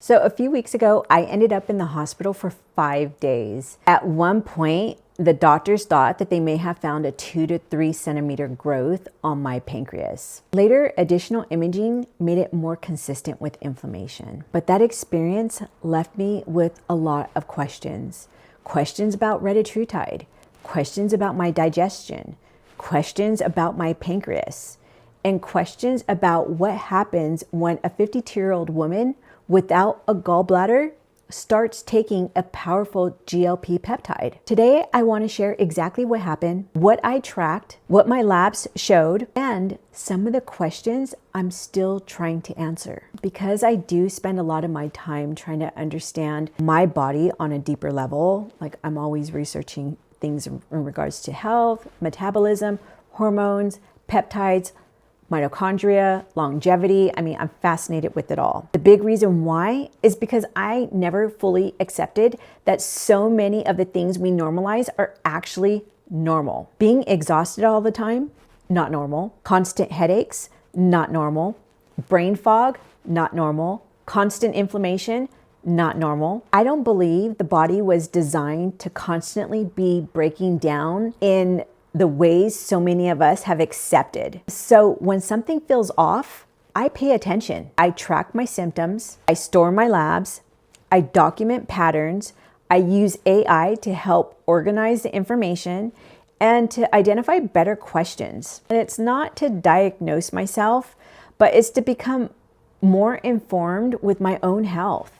So a few weeks ago, I ended up in the hospital for 5 days. At one point, the doctors thought that they may have found a 2 to 3 centimeter growth on my pancreas. Later, additional imaging made it more consistent with inflammation. But that experience left me with a lot of questions. Questions about Retatrutide, questions about my digestion, questions about my pancreas, and questions about what happens when a 52-year-old woman without a gallbladder starts taking a powerful GLP peptide. Today, I want to share exactly what happened, what I tracked, what my labs showed, and some of the questions I'm still trying to answer. Because I do spend a lot of my time trying to understand my body on a deeper level, like I'm always researching things in regards to health, metabolism, hormones, peptides, mitochondria, longevity. I mean, I'm fascinated with it all. The big reason why is because I never fully accepted that so many of the things we normalize are actually normal. Being exhausted all the time, not normal. Constant headaches, not normal. Brain fog, not normal. Constant inflammation, not normal. I don't believe the body was designed to constantly be breaking down in the ways so many of us have accepted. So when something feels off, I pay attention. I track my symptoms. I store my labs. I document patterns. I use AI to help organize the information and to identify better questions. And it's not to diagnose myself, but it's to become more informed with my own health.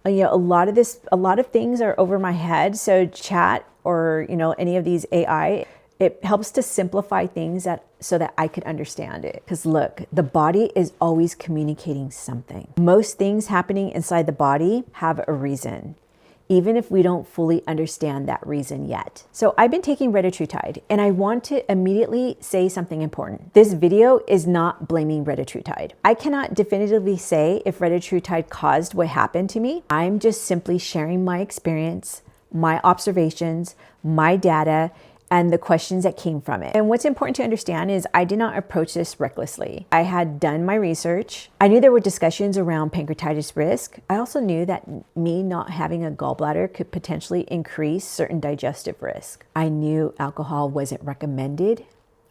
You know, a lot of things are over my head. So chat or, any of these AI, it helps to simplify things so that I could understand it. Because look, the body is always communicating something. Most things happening inside the body have a reason, even if we don't fully understand that reason yet. So I've been taking Retatrutide, and I want to immediately say something important. This video is not blaming Retatrutide. I cannot definitively say if Retatrutide caused what happened to me. I'm just simply sharing my experience, my observations, my data, and the questions that came from it. And what's important to understand is I did not approach this recklessly. I had done my research. I knew there were discussions around pancreatitis risk. I also knew that me not having a gallbladder could potentially increase certain digestive risk. I knew alcohol wasn't recommended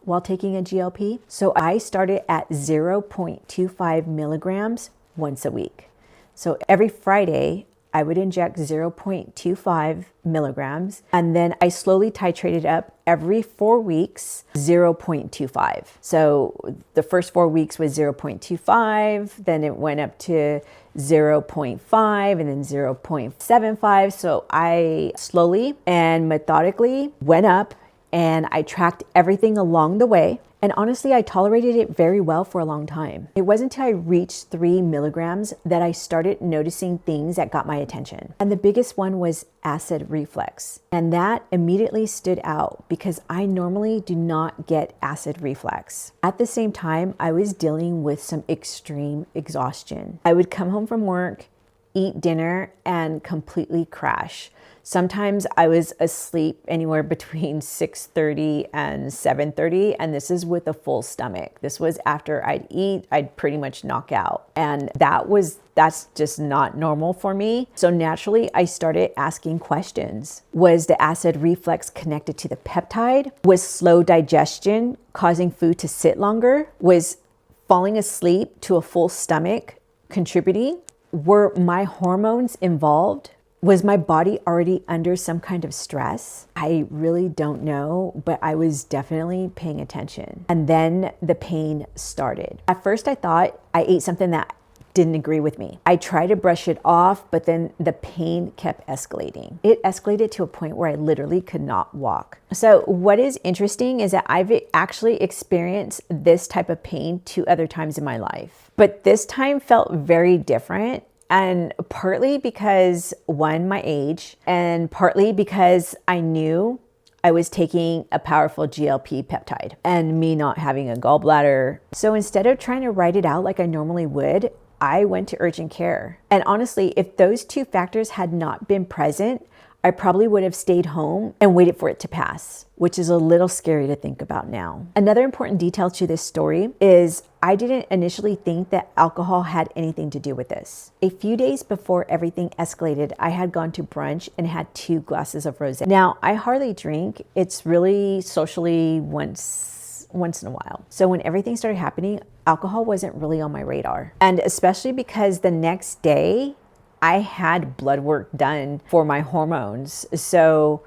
while taking a GLP. So I started at 0.25 milligrams once a week. So every Friday, I would inject 0.25 milligrams, and then I slowly titrated up every 4 weeks, 0.25. So the first 4 weeks was 0.25, then it went up to 0.5 and then 0.75. So I slowly and methodically went up, and I tracked everything along the way. And honestly, I tolerated it very well for a long time. It wasn't until I reached 3 milligrams that I started noticing things that got my attention. And the biggest one was acid reflux. And that immediately stood out because I normally do not get acid reflux. At the same time, I was dealing with some extreme exhaustion. I would come home from work, eat dinner, and completely crash. Sometimes I was asleep anywhere between 6:30 and 7:30, and this is with a full stomach. This was after I'd eat, I'd pretty much knock out. And that's just not normal for me. So naturally, I started asking questions. Was the acid reflux connected to the peptide? Was slow digestion causing food to sit longer? Was falling asleep to a full stomach contributing? Were my hormones involved? Was my body already under some kind of stress? I really don't know, but I was definitely paying attention. And then the pain started. At first, I thought I ate something that didn't agree with me. I tried to brush it off, but then the pain kept escalating. It escalated to a point where I literally could not walk. So what is interesting is that I've actually experienced this type of pain 2 other times in my life. But this time felt very different. And partly because, one, my age, and partly because I knew I was taking a powerful GLP peptide and me not having a gallbladder. So instead of trying to write it out like I normally would, I went to urgent care. And honestly, if those 2 factors had not been present, I probably would have stayed home and waited for it to pass, which is a little scary to think about now. Another important detail to this story is I didn't initially think that alcohol had anything to do with this. A few days before everything escalated, I had gone to brunch and had 2 glasses of rosé. Now, I hardly drink. It's really socially once in a while. So when everything started happening, alcohol wasn't really on my radar. And especially because the next day, I had blood work done for my hormones. So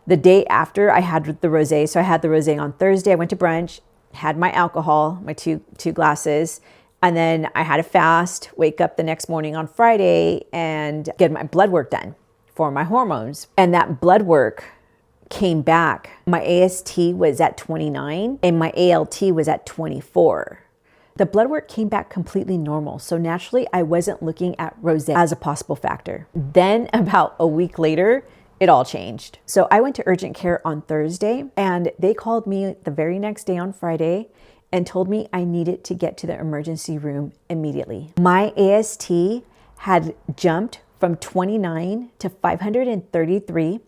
the day after I had the rosé, so I had the rosé on Thursday, I went to brunch, had my alcohol, my two glasses, and then I had a fast, wake up the next morning on Friday and get my blood work done for my hormones. And that blood work came back. My AST was at 29 and my ALT was at 24. The blood work came back completely normal. So naturally, I wasn't looking at rosé as a possible factor. Then about a week later, it all changed. So I went to urgent care on Thursday and they called me the very next day on Friday and told me I needed to get to the emergency room immediately. My AST had jumped from 29 to 533.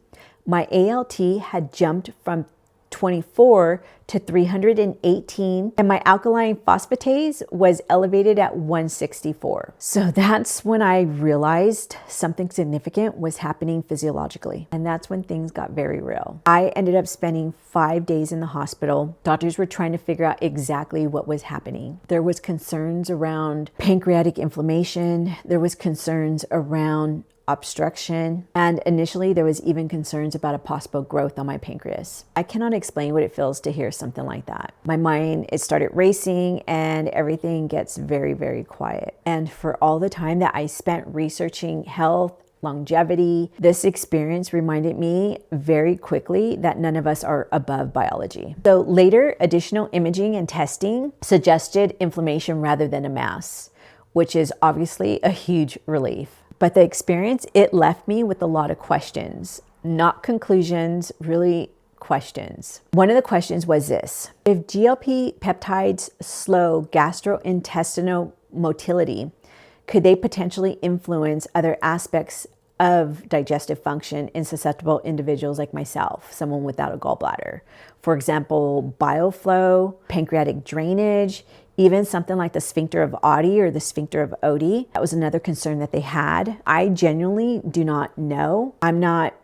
My ALT had jumped from 24 to 318, and my alkaline phosphatase was elevated at 164. So that's when I realized something significant was happening physiologically. And that's when things got very real. I ended up spending 5 days in the hospital. Doctors were trying to figure out exactly what was happening. There was concerns around pancreatic inflammation. There was concerns around obstruction, and initially there was even concerns about a possible growth on my pancreas. I cannot explain what it feels to hear something like that. My mind, it started racing and everything gets very, very quiet. And for all the time that I spent researching health, longevity, this experience reminded me very quickly that none of us are above biology. So later, additional imaging and testing suggested inflammation rather than a mass, which is obviously a huge relief. But the experience, it left me with a lot of questions, not conclusions, really questions. One of the questions was this: if GLP peptides slow gastrointestinal motility, could they potentially influence other aspects of digestive function in susceptible individuals like myself, someone without a gallbladder? For example, bile flow, pancreatic drainage, even something like the sphincter of Oddi or the sphincter of Oddi. That was another concern that they had. I genuinely do not know. I'm not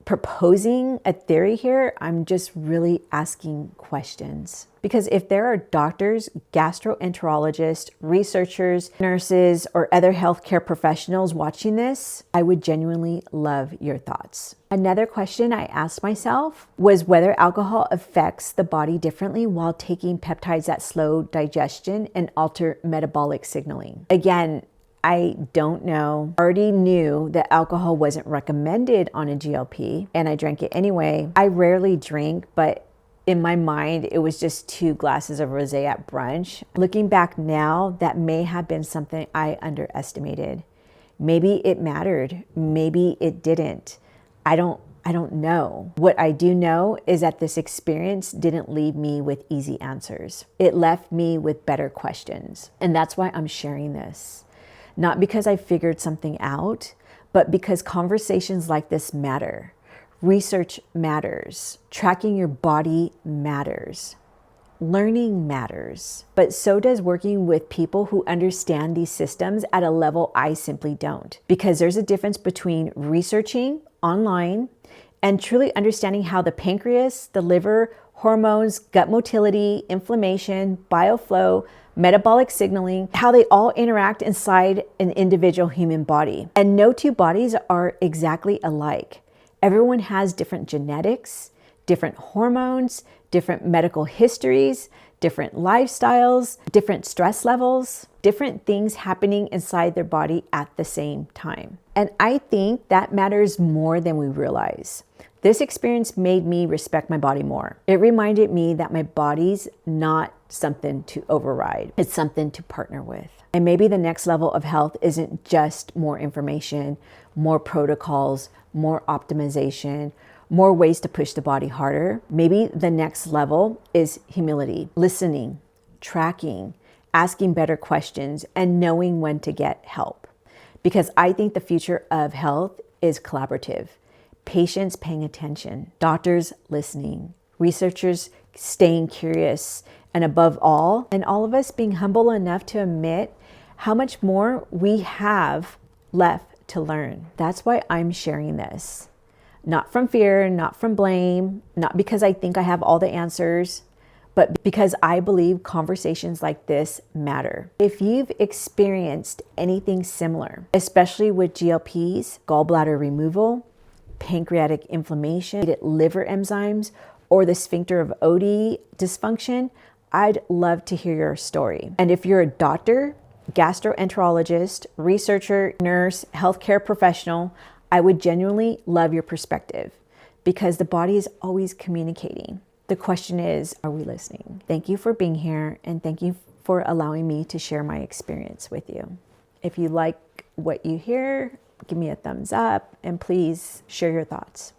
proposing a theory here. I'm just really asking questions. Because if there are doctors, gastroenterologists, researchers, nurses, or other healthcare professionals watching this, I would genuinely love your thoughts. Another question I asked myself was whether alcohol affects the body differently while taking peptides that slow digestion and alter metabolic signaling. Again, I don't know. I already knew that alcohol wasn't recommended on a GLP, and I drank it anyway. I rarely drink, but in my mind, it was just 2 glasses of rosé at brunch. Looking back now, that may have been something I underestimated. Maybe it mattered. Maybe it didn't. I don't know. What I do know is that this experience didn't leave me with easy answers. It left me with better questions. And that's why I'm sharing this. Not because I figured something out, but because conversations like this matter. Research matters. Tracking your body matters. Learning matters. But so does working with people who understand these systems at a level I simply don't. Because there's a difference between researching online and truly understanding how the pancreas, the liver, hormones, gut motility, inflammation, bile flow, metabolic signaling, how they all interact inside an individual human body. And no 2 bodies are exactly alike. Everyone has different genetics, different hormones, different medical histories, different lifestyles, different stress levels, different things happening inside their body at the same time. And I think that matters more than we realize. This experience made me respect my body more. It reminded me that my body's not something to override. It's something to partner with. And maybe the next level of health isn't just more information, more protocols, more optimization, more ways to push the body harder. Maybe the next level is humility, listening, tracking, asking better questions, and knowing when to get help. Because I think the future of health is collaborative. patients paying attention, doctors listening, researchers staying curious, and above all, and all of us being humble enough to admit how much more we have left to learn. That's why I'm sharing this. Not from fear, not from blame, not because I think I have all the answers, but because I believe conversations like this matter. If you've experienced anything similar, especially with GLPs, gallbladder removal, pancreatic inflammation, liver enzymes, or the sphincter of Oddi dysfunction, I'd love to hear your story. And if you're a doctor, gastroenterologist, researcher, nurse, healthcare professional, I would genuinely love your perspective because the body is always communicating. The question is, are we listening? Thank you for being here, and thank you for allowing me to share my experience with you. If you like what you hear, give me a thumbs up, and please share your thoughts.